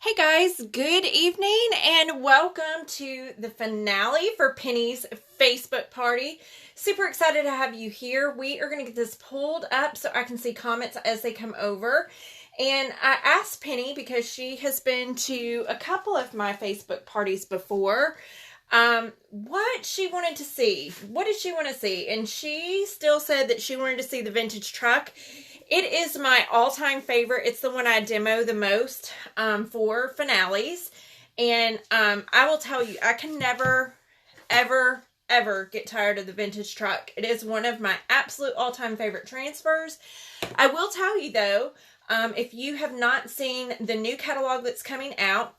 Hey guys, good evening and welcome to the finale for Penny's Facebook party. Super excited to have you here. We are going to get this pulled up so I can see comments as they come over. And I asked Penny, because she has been to a couple of my Facebook parties before, what she wanted to see. What did she want to see? And she still said that she wanted to see the vintage truck. It is my all-time favorite. It's the one I demo the most for finales. And I will tell you, I can never, ever, ever get tired of the vintage truck. It is one of my absolute all-time favorite transfers. I will tell you, though, if you have not seen the new catalog that's coming out,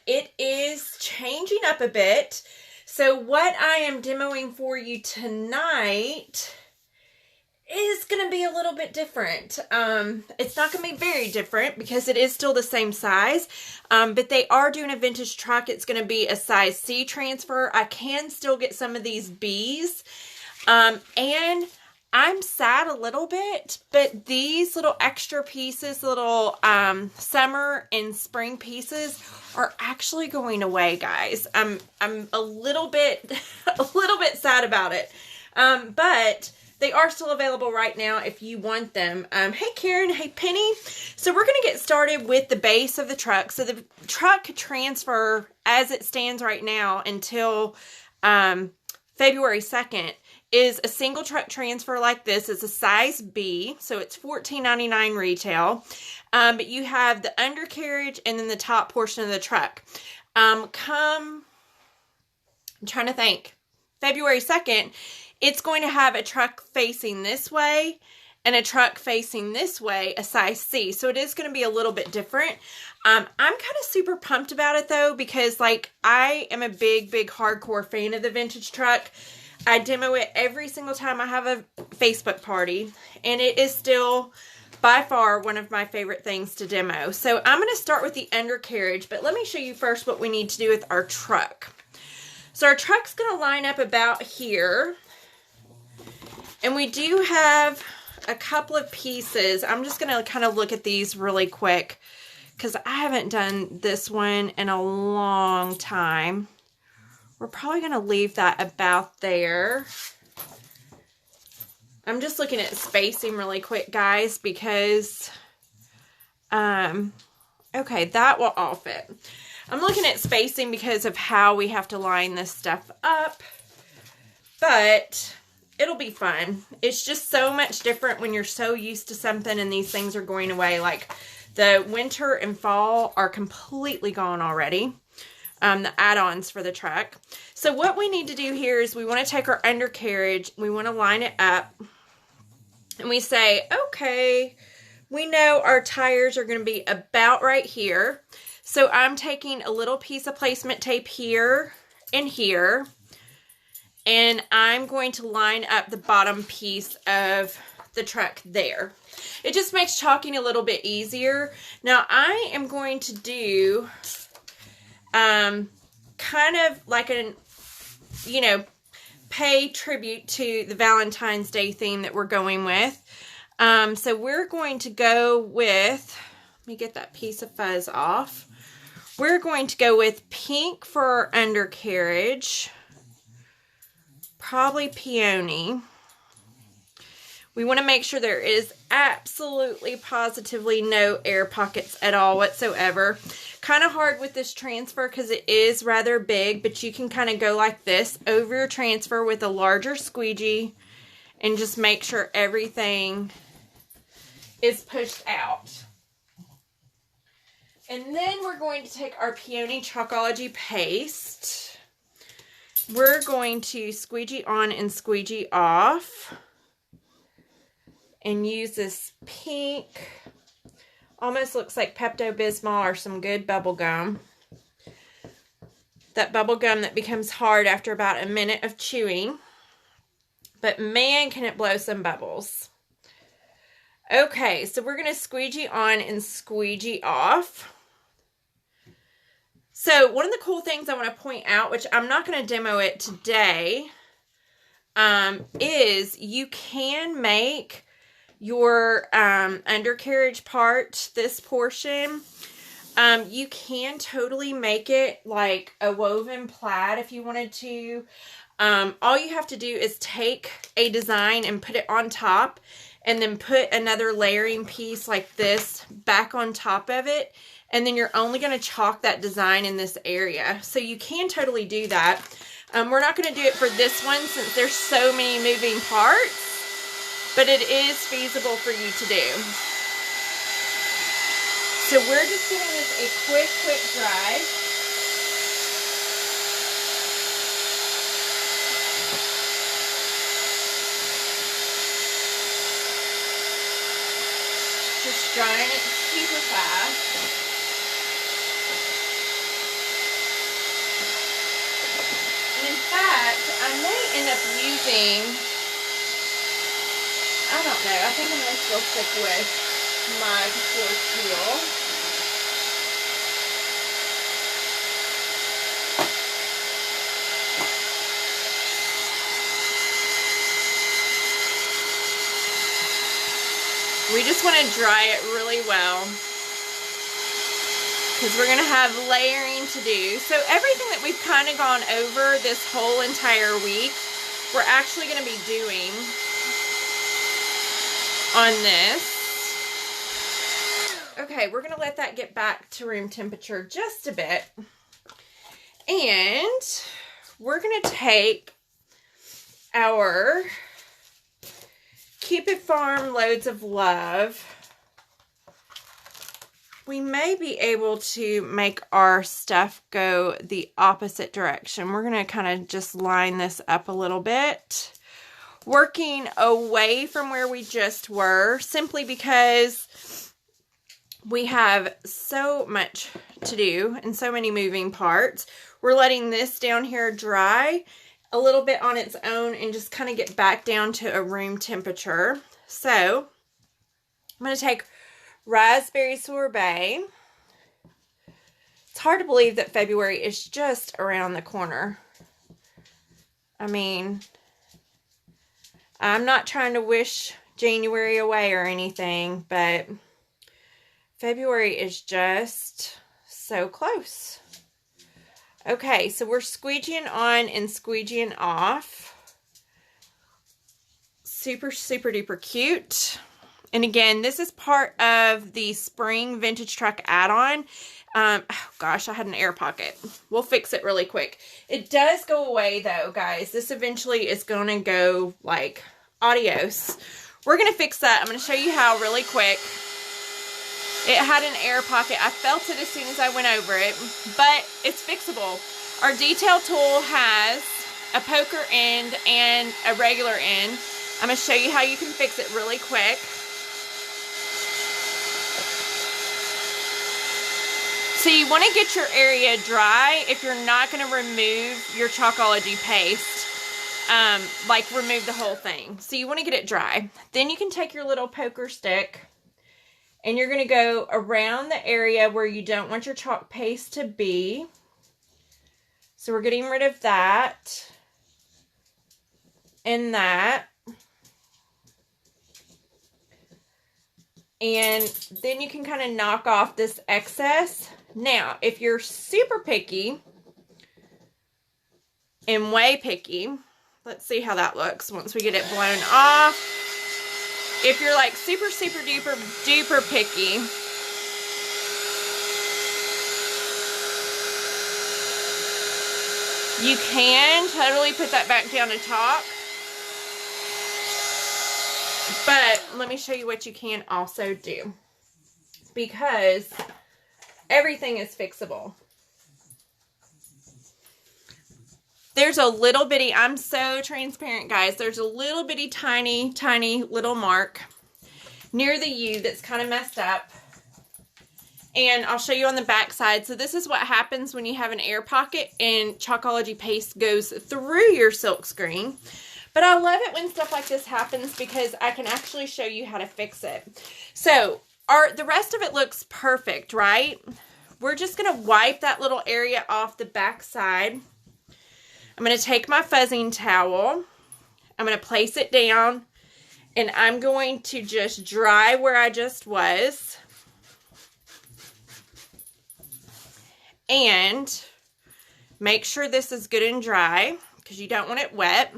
it is changing up a bit. So what I am demoing for you tonight is going to be a little bit different. It's not going to be very different because it is still the same size, but they are doing a vintage truck. It's going to be a size C transfer. I can still get some of these Bs, and I'm sad a little bit, but these little extra pieces, little summer and spring pieces, are actually going away, guys. I'm a little bit sad about it, but they are still available right now if you want them. Hey, Karen. Hey, Penny. So we're going to get started with the base of the truck. So the truck transfer, as it stands right now until February 2nd, is a single truck transfer like this. It's a size B, so it's $14.99 retail. But you have the undercarriage and then the top portion of the truck. I'm trying to think, February 2nd, it's going to have a truck facing this way and a truck facing this way, a size C. So it is going to be a little bit different. I'm kind of super pumped about it, though, because I am a big hardcore fan of the vintage truck. I demo it every single time I have a Facebook party, and it is still by far one of my favorite things to demo. So I'm going to start with the undercarriage, but let me show you first what we need to do with our truck. So our truck's going to line up about here. And we do have a couple of pieces. I'm just going to kind of look at these really quick because I haven't done this one in a long time. We're probably going to leave that about there. I'm just looking at spacing really quick, guys, because, okay, that will all fit. I'm looking at spacing because of how we have to line this stuff up, but it'll be fun. It's just so much different when you're so used to something and these things are going away. Like the winter and fall are completely gone already. The add-ons for the truck. So what we need to do here is we want to take our undercarriage. We want to line it up. And we say, okay, we know our tires are going to be about right here. So I'm taking a little piece of placement tape here and here. And I'm going to line up the bottom piece of the truck there. It just makes chalking a little bit easier. Now I am going to do kind of like pay tribute to the Valentine's Day theme that we're going with. So we're going to go with, let me get that piece of fuzz off. We're going to go with pink for our undercarriage. Probably peony. We want to make sure there is absolutely, positively no air pockets at all whatsoever. Kind of hard with this transfer because it is rather big, but you can kind of go like this over your transfer with a larger squeegee and just make sure everything is pushed out. And then we're going to take our Peony Chalkology paste. We're going to squeegee on and squeegee off. And use this pink, almost looks like Pepto-Bismol or some good bubble gum. That bubble gum that becomes hard after about a minute of chewing. But man, can it blow some bubbles. Okay, so we're going to squeegee on and squeegee off. So one of the cool things I want to point out, which I'm not going to demo it today, is you can make your undercarriage part, this portion, You can totally make it like a woven plaid if you wanted to. All you have to do is take a design and put it on top, and then put another layering piece like this back on top of it. And then you're only going to chalk that design in this area. So you can totally do that. We're not going to do it for this one since there's so many moving parts, but it is feasible for you to do. So we're just giving this a quick dry. Just drying it super fast. And in fact, I may end up using, I don't know, I think I'm going to still stick with my Couture peel. We just want to dry it really well because we're going to have layering to do. So everything that we've kind of gone over this whole entire week, we're actually going to be doing on this. Okay, we're going to let that get back to room temperature just a bit. And we're going to take our Cupid Farm Loads of Love. We may be able to make our stuff go the opposite direction. We're going to kind of just line this up a little bit, working away from where we just were, simply because we have so much to do and so many moving parts. We're letting this down here dry a little bit on its own and just kind of get back down to a room temperature. So I'm going to take Raspberry Sorbet. It's hard to believe that February is just around the corner. I mean, I'm not trying to wish January away or anything, but February is just so close. Okay, so we're squeegeeing on and squeegeeing off. Super, super duper cute. And again, this is part of the spring vintage truck add-on. Oh gosh, I had an air pocket. We'll fix it really quick. It does go away though, guys. This eventually is going to go like adios. We're going to fix that. I'm going to show you how really quick. It had an air pocket. I felt it as soon as I went over it, but it's fixable. Our detail tool has a poker end and a regular end. I'm going to show you how you can fix it really quick. So you want to get your area dry if you're not going to remove your Chalkology paste. Like remove the whole thing. So you want to get it dry. Then you can take your little poker stick and you're going to go around the area where you don't want your chalk paste to be. So we're getting rid of that and that. And then you can kind of knock off this excess. Now, if you're super picky and way picky, let's see how that looks once we get it blown off. If you're like super, super duper duper picky, you can totally put that back down to top. But let me show you what you can also do, because everything is fixable. There's a little bitty, I'm so transparent, guys. There's a little bitty, tiny, tiny little mark near the U that's kind of messed up. And I'll show you on the back side. So this is what happens when you have an air pocket and Chalkology paste goes through your silk screen. But I love it when stuff like this happens because I can actually show you how to fix it. So the rest of it looks perfect, right? We're just going to wipe that little area off the back side. I'm going to take my fuzzing towel. I'm going to place it down. And I'm going to just dry where I just was. And make sure this is good and dry because you don't want it wet.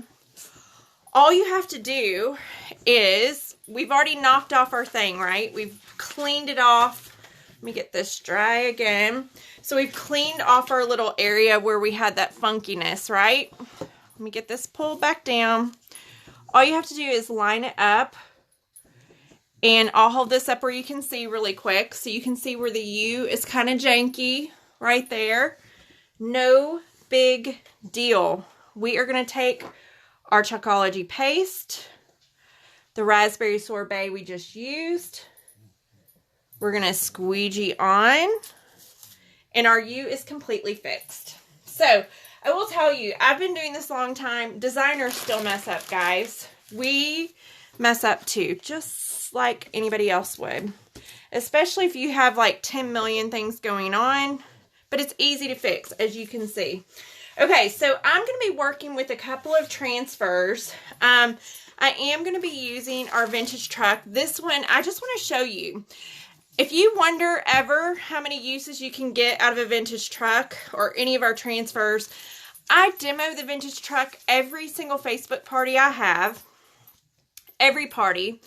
All you have to do is, we've already knocked off our thing, right? We've cleaned it off. Let me get this dry again. So we've cleaned off our little area where we had that funkiness, right? Let me get this pulled back down. All you have to do is line it up. And I'll hold this up where you can see really quick. So you can see where the U is kind of janky right there. No big deal. We are going to take our Chocology paste, the raspberry sorbet we just used. We're going to squeegee on. And our U is completely fixed. So, I will tell you, I've been doing this a long time. Designers still mess up, guys. We mess up too, just like anybody else would. Especially if you have like 10 million things going on. But it's easy to fix, as you can see. Okay, so I'm going to be working with a couple of transfers. I am going to be using our vintage truck. This one, I just want to show you. If you wonder ever how many uses you can get out of a vintage truck or any of our transfers, I demo the vintage truck every single Facebook party I have. Every party.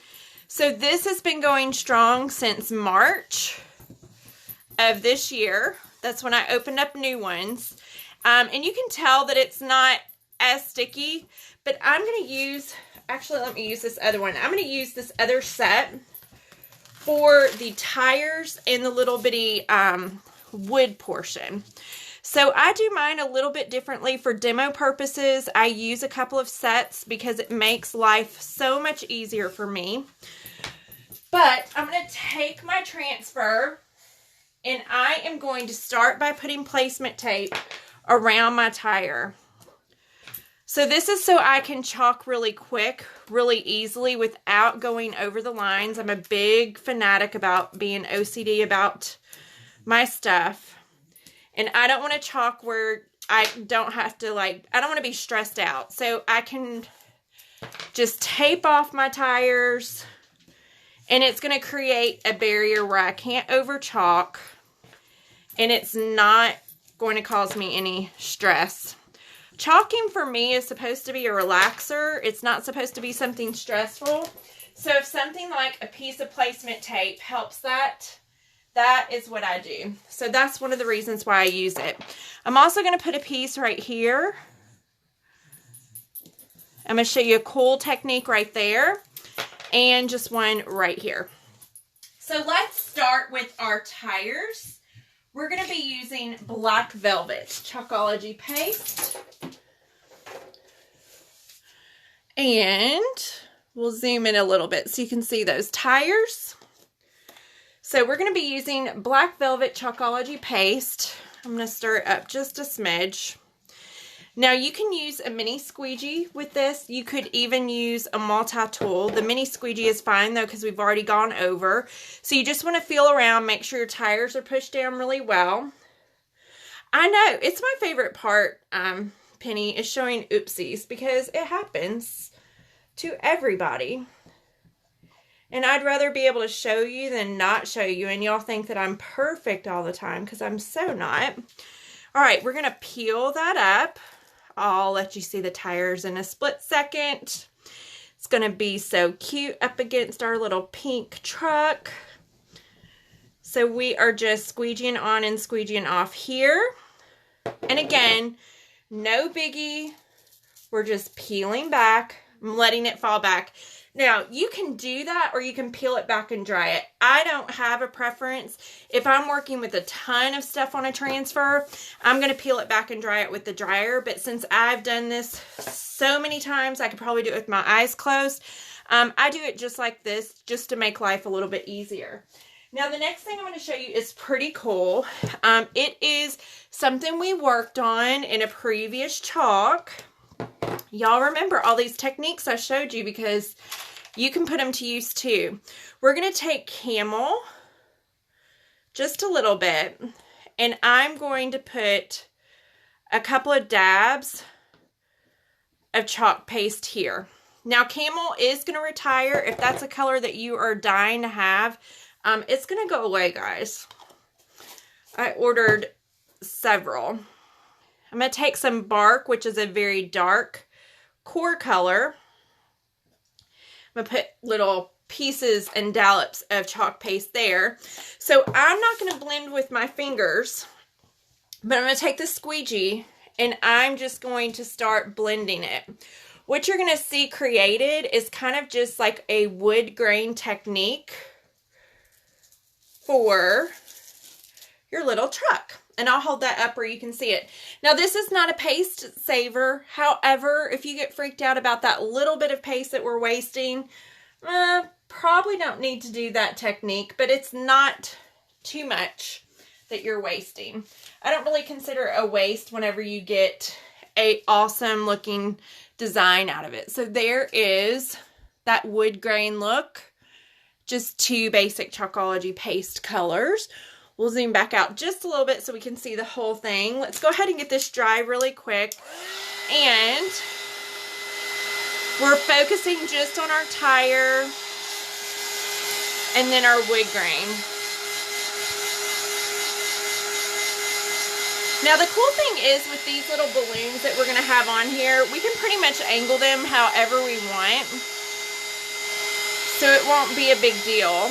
So this has been going strong since March of this year. That's when I opened up new ones. And you can tell that it's not as sticky, but I'm going to use, actually let me use this other one. I'm going to use this other set for the tires and the little bitty wood portion. So I do mine a little bit differently for demo purposes. I use a couple of sets because it makes life so much easier for me. But I'm going to take my transfer and I am going to start by putting placement tape around my tire. So this is so I can chalk really quick, really easily without going over the lines. I'm a big fanatic about being OCD about my stuff. And I don't want to chalk where I don't have to I don't want to be stressed out. So I can just tape off my tires and it's going to create a barrier where I can't over chalk and it's not going to cause me any stress. Chalking for me is supposed to be a relaxer. It's not supposed to be something stressful. So if something like a piece of placement tape helps that is what I do. So that's one of the reasons why I use it. I'm also going to put a piece right here. I'm going to show you a cool technique right there. And just one right here. So let's start with our tires. We're going to be using Black Velvet Chocology paste. And we'll zoom in a little bit so you can see those tires. So we're going to be using Black Velvet Chocology paste. I'm going to stir it up just a smidge. Now you can use a mini squeegee with this. You could even use a multi-tool. The mini squeegee is fine though because we've already gone over. So you just want to feel around, make sure your tires are pushed down really well. I know, it's my favorite part, Penny, is showing oopsies because it happens to everybody. And I'd rather be able to show you than not show you. And y'all think that I'm perfect all the time because I'm so not. All right, we're going to peel that up. I'll let you see the tires in a split second. It's going to be so cute up against our little pink truck. So we are just squeegeeing on and squeegeeing off here. And again, no biggie. We're just peeling back. I'm letting it fall back. Now, you can do that or you can peel it back and dry it. I don't have a preference. If I'm working with a ton of stuff on a transfer, I'm going to peel it back and dry it with the dryer. But since I've done this so many times, I could probably do it with my eyes closed. I do it just like this, just to make life a little bit easier. Now, the next thing I'm going to show you is pretty cool. It is something we worked on in a previous chalk. Y'all remember all these techniques I showed you because you can put them to use too. We're going to take Camel, just a little bit, and I'm going to put a couple of dabs of chalk paste here. Now, Camel is going to retire. If that's a color that you are dying to have, it's going to go away, guys. I ordered several. I'm going to take some Bark, which is a very dark core color. I'm going to put little pieces and dollops of chalk paste there. So I'm not going to blend with my fingers, but I'm going to take the squeegee and I'm just going to start blending it. What you're going to see created is kind of just like a wood grain technique for your little truck. And I'll hold that up where you can see it. Now, this is not a paste saver. However, if you get freaked out about that little bit of paste that we're wasting, probably don't need to do that technique, but it's not too much that you're wasting. I don't really consider it a waste whenever you get a awesome looking design out of it. So there is that wood grain look, just 2 basic Chalkology paste colors. We'll zoom back out just a little bit so we can see the whole thing. Let's go ahead and get this dry really quick. And we're focusing just on our tire and then our wood grain. Now, the cool thing is with these little balloons that we're going to have on here, we can pretty much angle them however we want. So it won't be a big deal.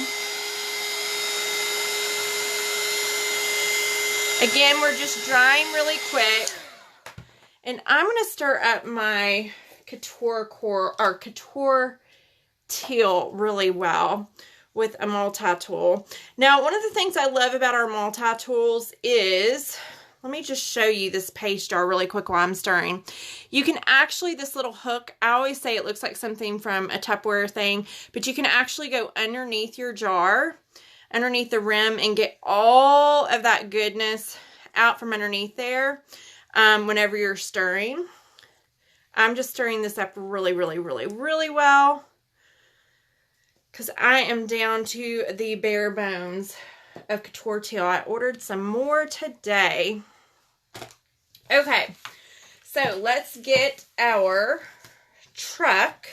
Again, we're just drying really quick. And I'm going to stir up my Couture core or Couture teal really well with a multi-tool. Now, one of the things I love about our multi-tools is, let me just show you this paste jar really quick while I'm stirring. You can actually, this little hook, I always say it looks like something from a Tupperware thing, but you can actually go underneath your jar, underneath the rim, and get all of that goodness out from underneath there whenever you're stirring. I'm just stirring this up really, really, really, really well because I am down to the bare bones of Couture teal. I ordered some more today. Okay, so let's get our truck.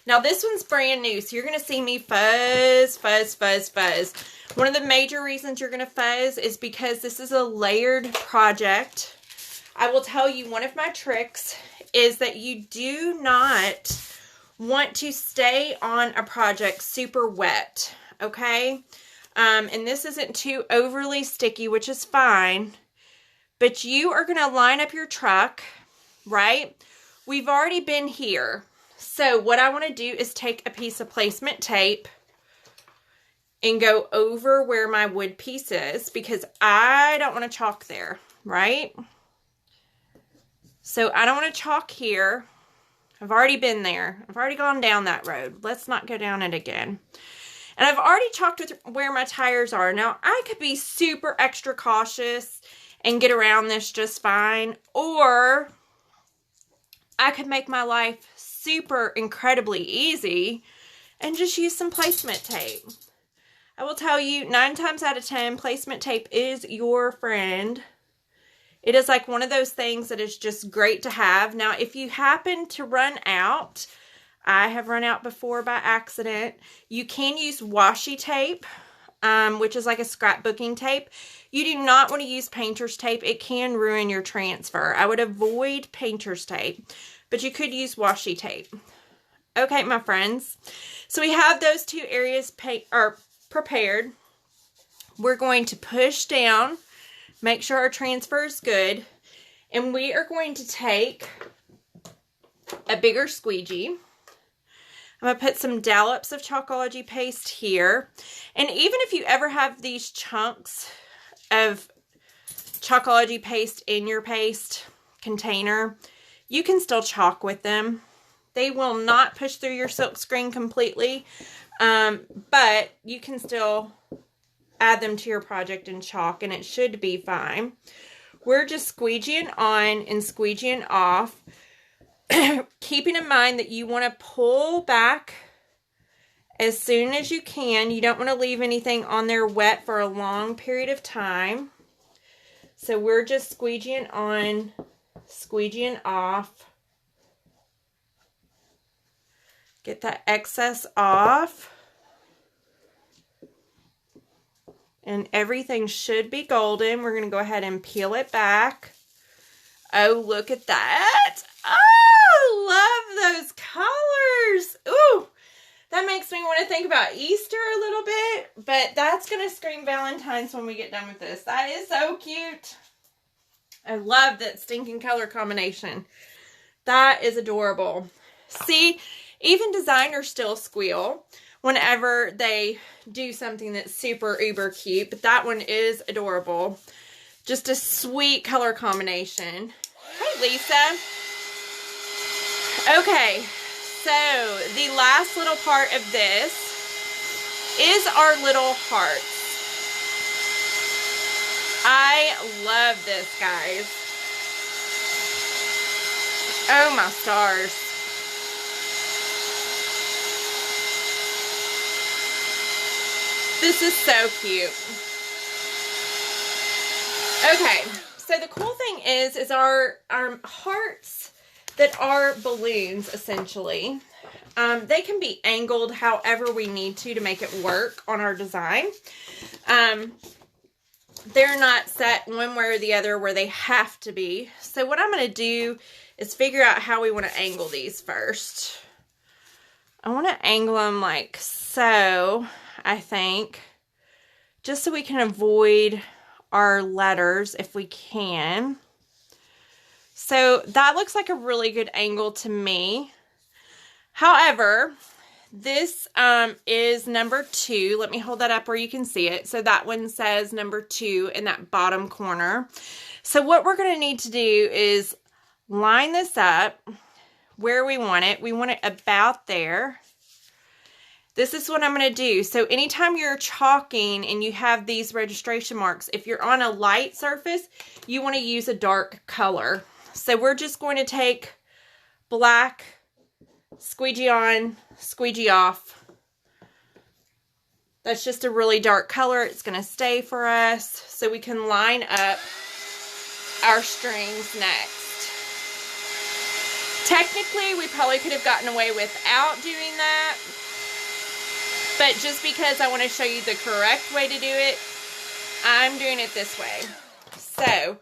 Now, this one's brand new, so you're going to see me fuzz, fuzz, fuzz, fuzz. One of the major reasons you're going to fuzz is because this is a layered project. I will tell you, one of my tricks is that you do not want to stay on a project super wet, okay? And this isn't too overly sticky, which is fine, but you are going to line up your truck, right? We've already been here. So what I want to do is take a piece of placement tape and go over where my wood piece is because I don't want to chalk there, right? So I don't want to chalk here. I've already been there. I've already gone down that road. Let's not go down it again. And I've already chalked with where my tires are. Now, I could be super extra cautious and get around this just fine, or I could make my life super incredibly easy and just use some placement tape. I will tell you, 9 times out of 10, placement tape is your friend. It is like one of those things that is just great to have. Now, if you happen to run out, I have run out before by accident, you can use washi tape, which is like a scrapbooking tape. You do not want to use painter's tape. It can ruin your transfer. I would avoid painter's tape, but you could use washi tape. Okay, my friends. So we have those 2 areas prepared. We're going to push down, make sure our transfer is good, and we are going to take a bigger squeegee. I'm going to put some dollops of Chalkology paste here. And even if you ever have these chunks of Chalkology paste in your paste container, you can still chalk with them. They will not push through your silk screen completely, but you can still add them to your project and chalk, and it should be fine. We're just squeegeeing on and squeegeeing off, keeping in mind that you want to pull back as soon as you can. You don't want to leave anything on there wet for a long period of time. So we're just squeegeeing on, squeegeeing off. Get that excess off. And everything should be golden. We're going to go ahead and peel it back. Oh, look at that. Oh, love those colors. Ooh, that makes me want to think about Easter a little bit. But that's going to scream Valentine's when we get done with this. That is so cute. I love that stinking color combination. That is adorable. See, even designers still squeal whenever they do something that's super uber cute. But that one is adorable. Just a sweet color combination. Hey, Lisa. Okay, so the last little part of this is our little hearts. I love this, guys. Oh, my stars. This is so cute. Okay, so the cool thing is our hearts that are balloons, essentially, they can be angled however we need to make it work on our design. They're not set one way or the other where they have to be. So what I'm going to do is figure out how we want to angle these first. I want to angle them like so, I think, just so we can avoid our letters if we can. So that looks like a really good angle to me. However, this is number 2. Let me hold that up where you can see it. So that one says number 2 in that bottom corner. So what we're going to need to do is line this up where we want it. We want it about there. This is what I'm going to do. So anytime you're chalking and you have these registration marks, if you're on a light surface, you want to use a dark color. So we're just going to take black, squeegee on, squeegee off. That's just a really dark color. It's going to stay for us so we can line up our strings next. Technically, we probably could have gotten away without doing that. But just because I want to show you the correct way to do it, I'm doing it this way. So,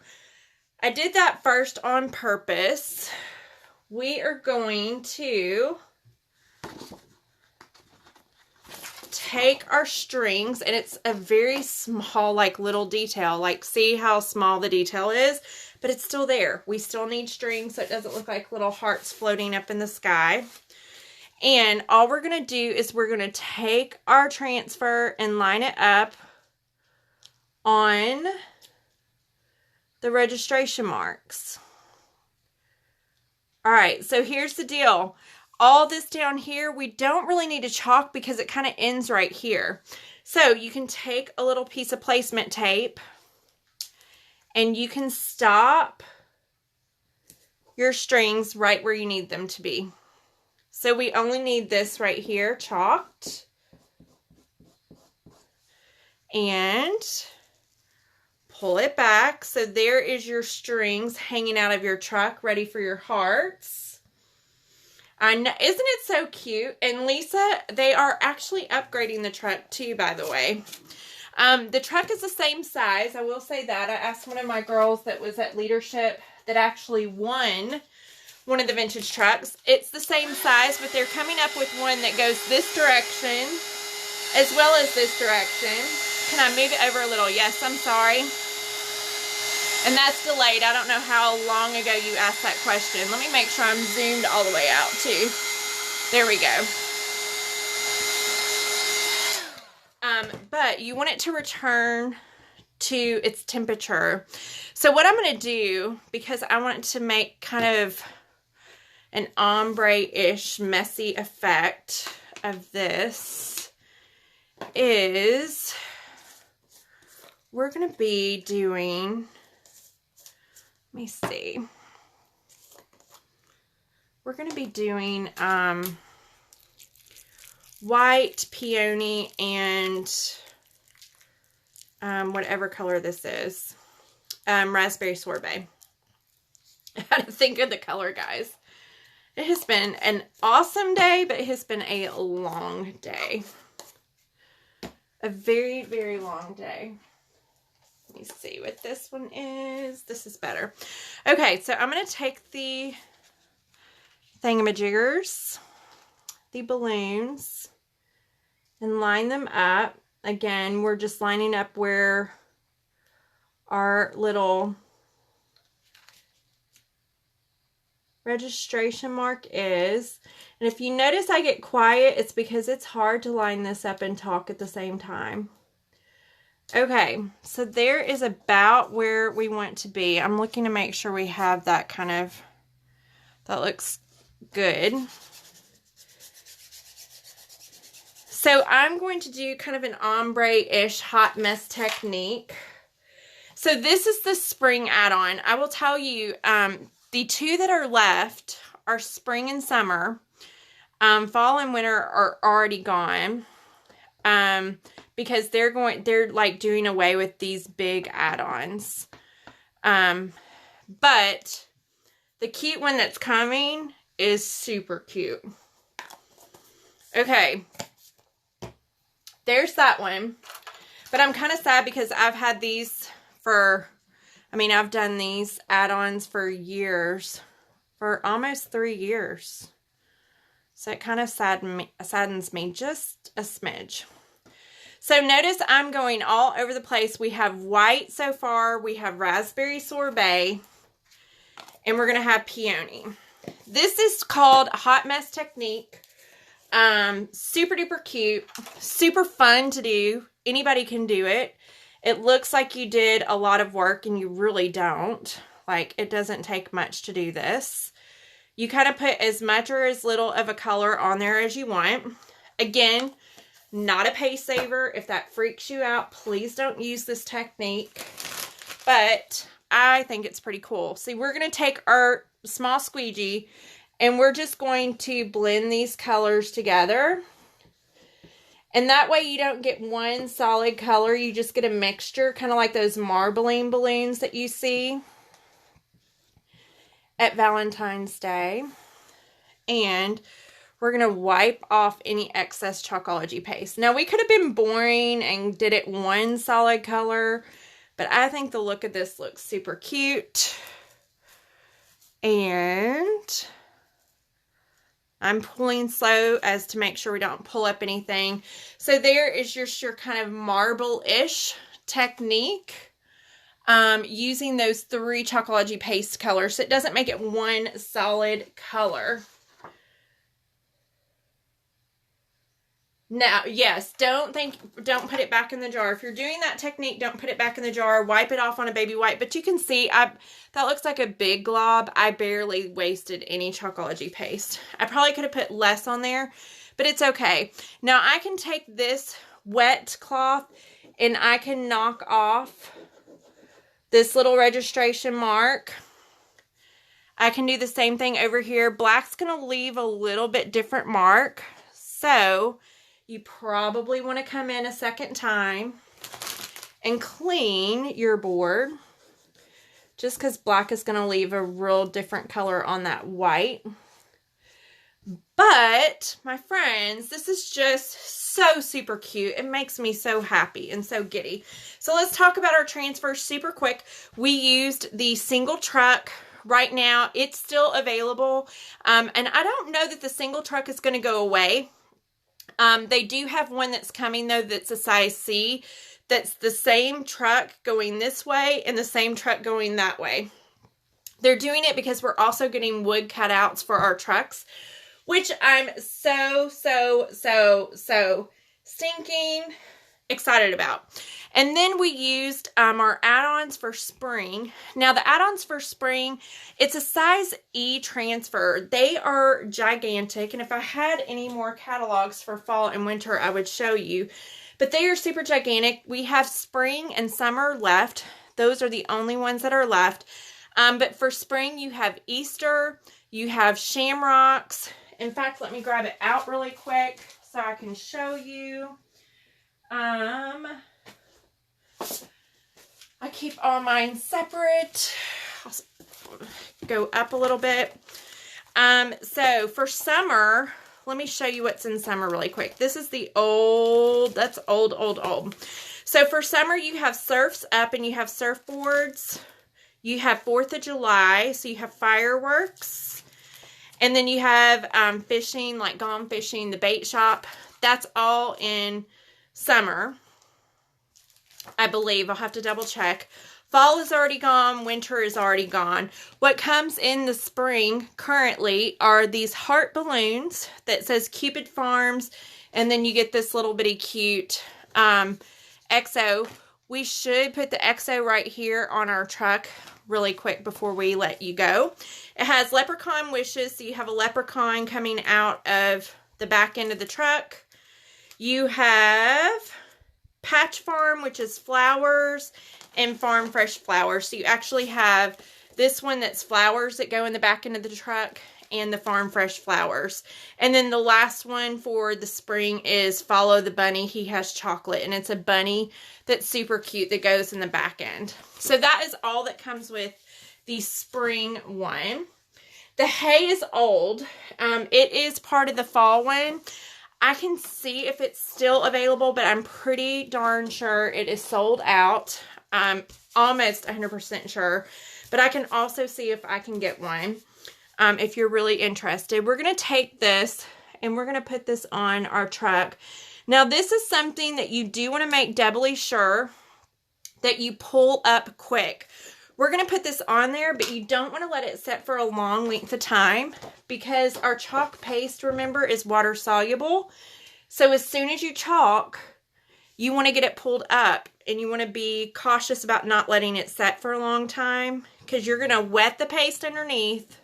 I did that first on purpose. We are going to take our strings, and it's a very small, like, little detail. Like, see how small the detail is? But it's still there. We still need strings so it doesn't look like little hearts floating up in the sky. And all we're going to do is we're going to take our transfer and line it up on the registration marks. All right, so here's the deal. All this down here, we don't really need to chalk because it kind of ends right here. So you can take a little piece of placement tape and you can stop your strings right where you need them to be. So we only need this right here chalked. And pull it back. So there is your strings hanging out of your truck, ready for your hearts. I know, isn't it so cute? And Lisa, they are actually upgrading the truck too, by the way. The truck is the same size. I will say that. I asked one of my girls that was at leadership that actually won one of the vintage trucks. It's the same size, but they're coming up with one that goes this direction as well as this direction. Can I move it over a little? Yes, I'm sorry. And that's delayed. I don't know how long ago you asked that question. Let me make sure I'm zoomed all the way out too. There we go. But you want it to return to its temperature. So what I'm going to do, because I want it to make kind of an ombre-ish messy effect of this, is we're going to be doing, let me see, we're going to be doing white, peony, and whatever color this is, raspberry sorbet. I had to think of the color, guys. It has been an awesome day, but it has been a long day. a very, very long day. Let me see what this one is. This is better. Okay, so I'm going to take the thingamajiggers, the balloons, and line them up. Again, we're just lining up where our little registration mark is. And if you notice I get quiet, it's because it's hard to line this up and talk at the same time. Okay, so there is about where we want to be. I'm looking to make sure we have that kind of, that looks good. So I'm going to do kind of an ombre-ish hot mess technique. So this is the spring add-on. I will tell you, the two that are left are spring and summer. Fall and winter are already gone. Because they're like doing away with these big add-ons. But the cute one that's coming is super cute. Okay. There's that one. But I'm kind of sad because I've had these for, I've done these add-ons for years. For almost 3 years. So it kind of saddens me just a smidge. So notice I'm going all over the place. We have white so far. We have raspberry sorbet. And we're going to have peony. This is called Hot Mess Technique. Super duper cute. Super fun to do. Anybody can do it. It looks like you did a lot of work and you really don't. Like, it doesn't take much to do this. You kind of put as much or as little of a color on there as you want. Again, not a pace saver. If that freaks you out, please don't use this technique. But I think it's pretty cool. See, we're going to take our small squeegee and we're just going to blend these colors together. And that way you don't get one solid color. You just get a mixture, kind of like those marbling balloons that you see at Valentine's Day. And we're going to wipe off any excess Chalkology paste. Now, we could have been boring and did it one solid color, but I think the look of this looks super cute. And I'm pulling slow as to make sure we don't pull up anything. So there is just your kind of marble-ish technique. Using those 3 Chalkology paste colors. So it doesn't make it one solid color. Now, yes, don't put it back in the jar. If you're doing that technique, don't put it back in the jar. Wipe it off on a baby wipe. But you can see, that looks like a big glob. I barely wasted any Chalkology paste. I probably could have put less on there, but it's okay. Now, I can take this wet cloth and I can knock off this little registration mark. I can do the same thing over here. Black's going to leave a little bit different mark. So you probably want to come in a second time and clean your board. Just because black is going to leave a real different color on that white. But, my friends, this is just so super cute. It makes me so happy and so giddy. So let's talk about our transfers super quick. We used the single truck. Right now, it's still available. And I don't know that the single truck is going to go away. They do have one that's coming, though, that's a size C. That's the same truck going this way and the same truck going that way. They're doing it because we're also getting wood cutouts for our trucks, which I'm so stinking excited about. And then we used our add-ons for spring. Now, the add-ons for spring, it's a size E transfer. They are gigantic. And if I had any more catalogs for fall and winter, I would show you. But they are super gigantic. We have spring and summer left. Those are the only ones that are left. But for spring, you have Easter. You have shamrocks. In fact, let me grab it out really quick so I can show you. I keep all mine separate. I'll go up a little bit. So for summer, let me show you what's in summer really quick. This is the old, that's old, old, old. So for summer, you have surfs up and you have surfboards. You have 4th of July, so you have fireworks. And then you have fishing, like gone fishing, the bait shop. That's all in summer, I believe. I'll have to double check. Fall is already gone. Winter is already gone. What comes in the spring currently are these heart balloons that says Cupid Farms. And then you get this little bitty cute XO. We should put the XO right here on our truck really quick before we let you go. It has leprechaun wishes. So you have a leprechaun coming out of the back end of the truck. You have Patch Farm, which is flowers, and Farm Fresh flowers. So you actually have this one that's flowers that go in the back end of the truck, and the Farm Fresh flowers. And then the last one for the spring is Follow the Bunny. He has chocolate, and it's a bunny that's super cute that goes in the back end. So that is all that comes with the spring one. The hay is old. It is part of the fall one. I can see if it's still available, but I'm pretty darn sure it is sold out. I'm almost 100% sure, but I can also see if I can get one if you're really interested. We're going to take this and we're going to put this on our truck. Now, this is something that you do want to make doubly sure that you pull up quick. We're going to put this on there, but you don't want to let it set for a long length of time because our chalk paste, remember, is water soluble. So as soon as you chalk, you want to get it pulled up and you want to be cautious about not letting it set for a long time because you're going to wet the paste underneath.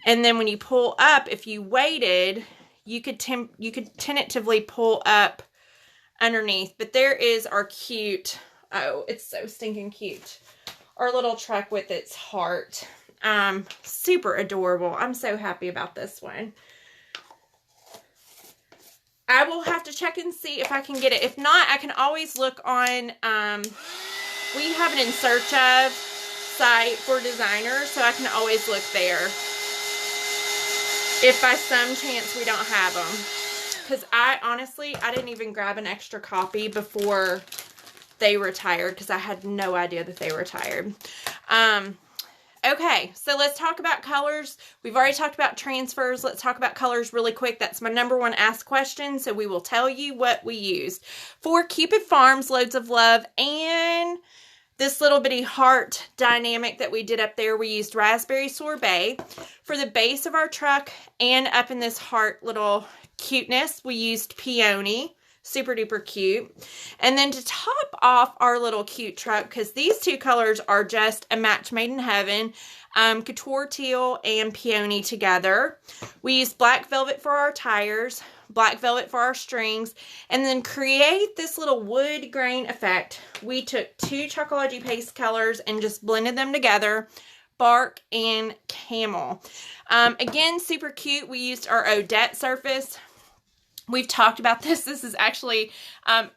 And then when you pull up, if you waited, you could tentatively pull up underneath. But there is our cute, oh, it's so stinking cute, our little truck with its heart. Super adorable. I'm so happy about this one. I will have to check and see if I can get it. If not, I can always look on, we have an In Search Of site for designers, so I can always look there if by some chance we don't have them. Because I didn't even grab an extra copy before they retired because I had no idea that they retired. Okay, so let's talk about colors. We've already talked about transfers. Let's talk about colors really quick. That's my #1 asked question, so we will tell you what we used. For Cupid Farms, Loads of Love, and this little bitty heart dynamic that we did up there, we used Raspberry Sorbet. For the base of our truck and up in this heart little cuteness, we used Peony. Super duper cute. And then to top off our little cute truck, because these two colors are just a match made in heaven, Couture Teal and Peony together. We used Black Velvet for our tires, Black Velvet for our strings, and then create this little wood grain effect. We took 2 Chocology paste colors and just blended them together, Bark and Camel. Again, super cute. We used our Odette surface. We've talked about this. This is actually,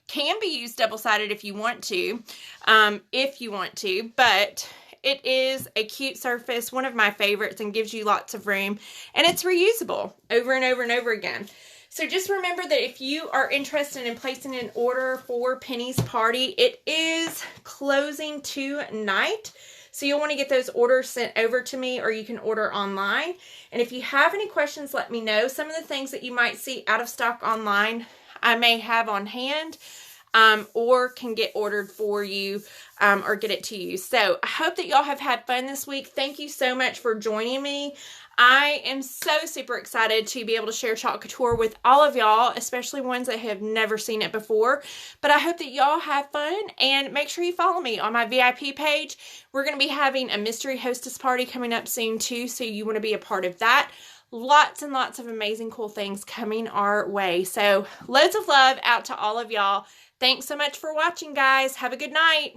can be used double-sided if you want to, but it is a cute surface, one of my favorites, and gives you lots of room, and it's reusable over and over and over again. So just remember that if you are interested in placing an order for Penny's Party, it is closing tonight. So you'll want to get those orders sent over to me, or you can order online. And if you have any questions, let me know. Some of the things that you might see out of stock online, I may have on hand, or can get ordered for you, or get it to you. So I hope that y'all have had fun this week. Thank you so much for joining me. I am so super excited to be able to share Chalk Couture with all of y'all, especially ones that have never seen it before. But I hope that y'all have fun, and make sure you follow me on my VIP page. We're going to be having a mystery hostess party coming up soon too, so you want to be a part of that. Lots and lots of amazing cool things coming our way. So loads of love out to all of y'all. Thanks so much for watching, guys. Have a good night.